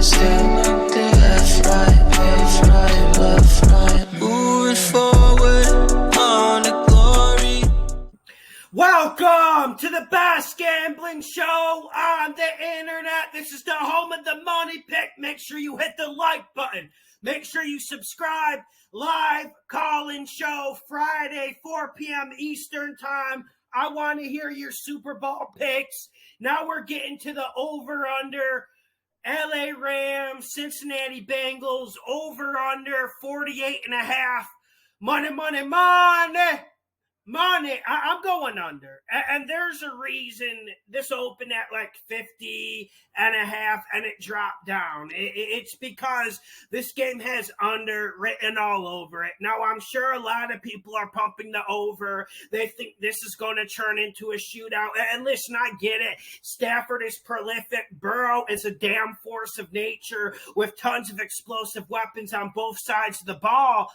stay locked in. Left, right, left, right. Moving forward on the glory. Welcome to the best gambling show on the internet. This is the home of the money pick. Make sure you hit the like button. Make sure you subscribe. Live call-in show Friday, 4 p.m. Eastern time. I want to hear your Super Bowl picks. Now we're getting to the over-under. LA Rams, Cincinnati Bengals, over-under 48.5. Money. I'm going under. And there's a reason this opened at like 50.5 and it dropped down. It's because this game has under written all over it. Now, I'm sure a lot of people are pumping the over. They think this is going to turn into a shootout. And listen, I get it. Stafford is prolific. Burrow is a damn force of nature with tons of explosive weapons on both sides of the ball.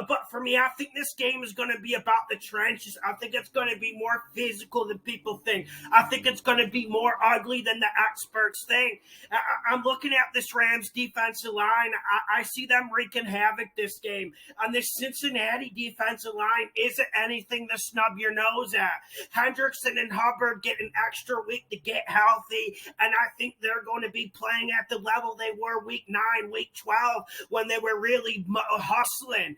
But for me, I think this game is going to be about the trenches. I think it's going to be more physical than people think. I think it's going to be more ugly than the experts think. I'm looking at this Rams defensive line. I see them wreaking havoc this game. And this Cincinnati defensive line isn't anything to snub your nose at. Hendrickson and Hubbard get an extra week to get healthy, and I think they're going to be playing at the level they were week 9, week 12, when they were really hustling.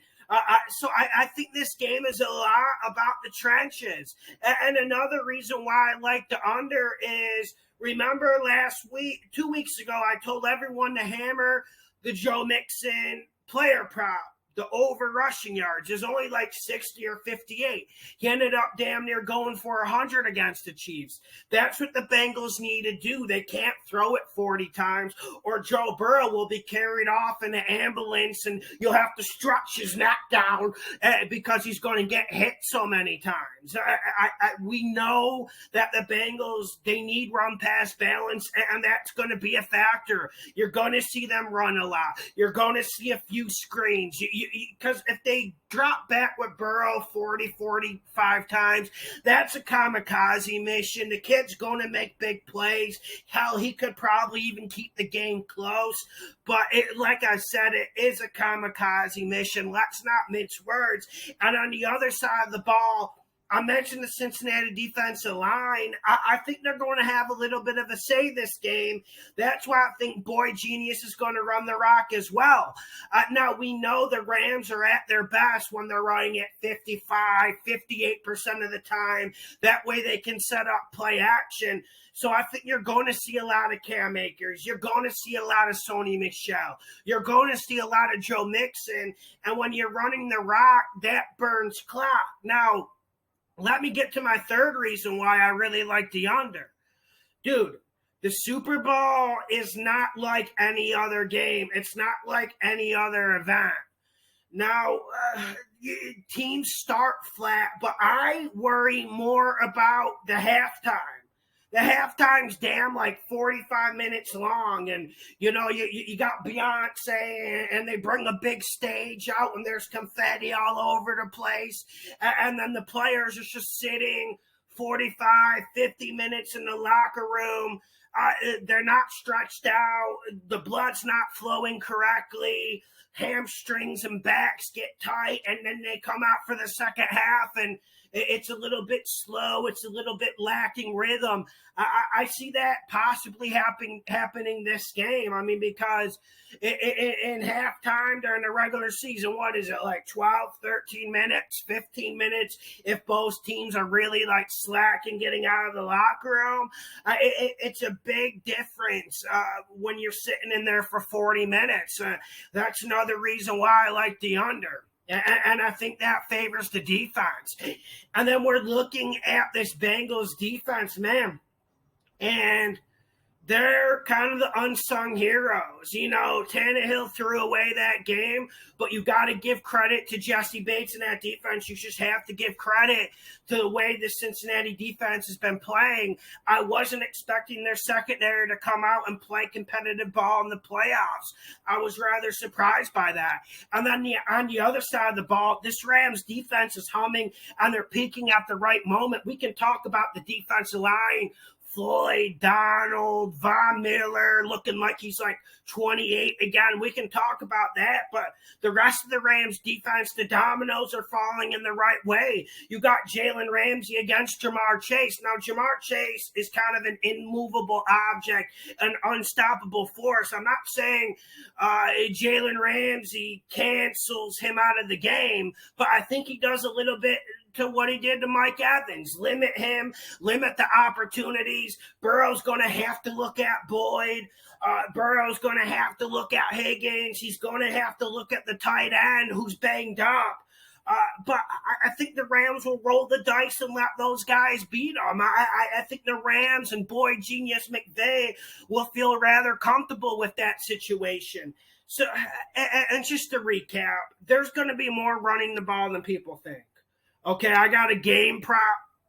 So I think this game is a lot about the trenches. And another reason why I like the under is, remember last week, 2 weeks ago, I told everyone to hammer the Joe Mixon player prop. The over rushing yards is only like 60 or 58. He ended up damn near going for 100 against the Chiefs. That's what the Bengals need to do. They can't throw it 40 times or Joe Burrow will be carried off in an ambulance and you'll have to stretch his neck down because he's going to get hit so many times. We know that the Bengals, they need run-pass balance, and that's going to be a factor. You're going to see them run a lot. You're going to see a few screens. Because if they drop back with Burrow 40, 45 times, that's a kamikaze mission. The kid's going to make big plays. Hell, he could probably even keep the game close. But like I said, it is a kamikaze mission. Let's not mince words. And on the other side of the ball, I mentioned the Cincinnati defensive line. I think they're going to have a little bit of a say this game. That's why I think Boy Genius is going to run the rock as well. Now, we know the Rams are at their best when they're running at 55, 58% of the time. That way they can set up play action. So I think you're going to see a lot of Cam Akers. You're going to see a lot of Sony Michel. You're going to see a lot of Joe Mixon. And when you're running the rock, that burns clock. Now, let me get to my third reason why I really like the under. Dude, the Super Bowl is not like any other game. It's not like any other event. Now, teams start flat, but I worry more about the halftime. The halftime's damn like 45 minutes long, and you got Beyonce, and they bring a big stage out, and there's confetti all over the place, and then the players are just sitting 45, 50 minutes in the locker room. They're not stretched out. The blood's not flowing correctly. Hamstrings and backs get tight, and then they come out for the second half, and it's a little bit slow. It's a little bit lacking rhythm. I see that possibly happening this game. I mean, because in halftime during the regular season, what is it, like 12, 13 minutes, 15 minutes? If both teams are really like slack and getting out of the locker room, it's a big difference when you're sitting in there for 40 minutes. That's another reason why I like the under. And I think that favors the defense. And then we're looking at this Bengals defense, man. And they're kind of the unsung heroes. Tannehill threw away that game, but you got to give credit to Jesse Bates and that defense. You just have to give credit to the way the Cincinnati defense has been playing. I wasn't expecting their secondary to come out and play competitive ball in the playoffs. I was rather surprised by that. And then on the other side of the ball, this Rams defense is humming, and they're peaking at the right moment. We can talk about the defensive line Floyd, Donald, Von Miller looking like he's like 28 again. We can talk about that, but the rest of the Rams defense, the dominoes are falling in the right way. You got Jalen Ramsey against Jamar Chase. Now, Jamar Chase is kind of an immovable object, an unstoppable force. I'm not saying Jalen Ramsey cancels him out of the game, but I think he does a little bit to what he did to Mike Evans. Limit him, limit the opportunities. Burrow's going to have to look at Boyd. Burrow's going to have to look at Higgins. He's going to have to look at the tight end who's banged up. But I think the Rams will roll the dice and let those guys beat them. I think the Rams and Boyd Genius McVay will feel rather comfortable with that situation. So, and just to recap, there's going to be more running the ball than people think. Okay, I got a game prop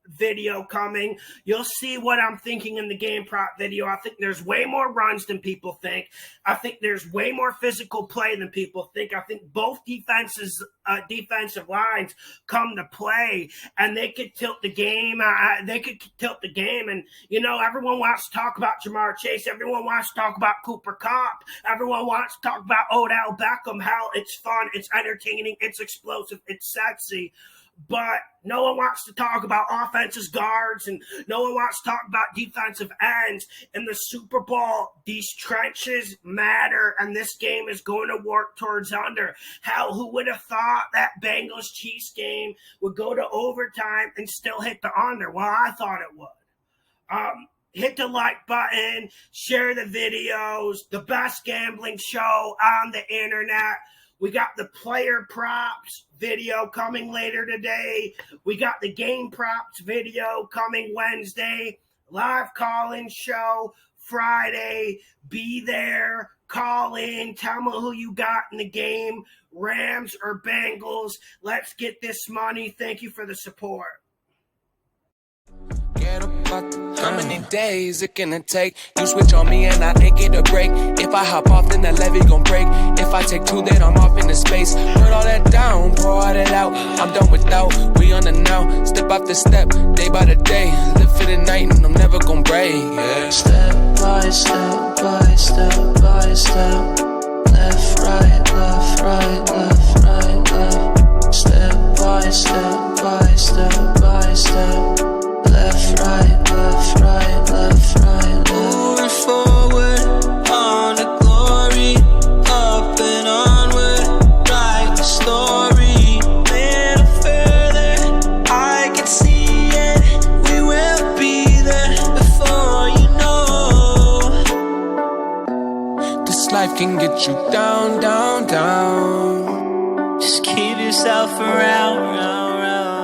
video coming. You'll see what I'm thinking in the game prop video. I think there's way more runs than people think. I think there's way more physical play than people think. I think both defensive lines come to play, and they could tilt the game. And, you know, everyone wants to talk about Jamar Chase. Everyone wants to talk about Cooper Kupp. Everyone wants to talk about Odell Beckham, how it's fun, it's entertaining, it's explosive, it's sexy. But no one wants to talk about offensive guards, and no one wants to talk about defensive ends. In the Super Bowl, these trenches matter, and this game is going to work towards under. Hell, who would have thought that Bengals-Chiefs game would go to overtime and still hit the under? Well, I thought it would. Hit the like button, share the videos, the best gambling show on the internet. We got the player props video coming later today. We got the game props video coming Wednesday. Live call-in show Friday. Be there. Call in. Tell me who you got in the game. Rams or Bengals. Let's get this money. Thank you for the support. How many days it gonna take? You switch on me and I ain't get a break. If I hop off, then the levee gon' break. If I take two, then I'm off into space. Put all that down, pour all that out. I'm done without, we on the now. Step after step, day by the day. Live for the night and I'm never gon' break. Yeah. Step by step by step by step. Left, right, left, right, left, right, left. Step by step by step by step. Left, right, left, right, left, right, left. Moving forward on the glory, up and onward, write the story. Little further, I can see it. We will be there before you know. This life can get you down, down, down. Just keep yourself around, round, round.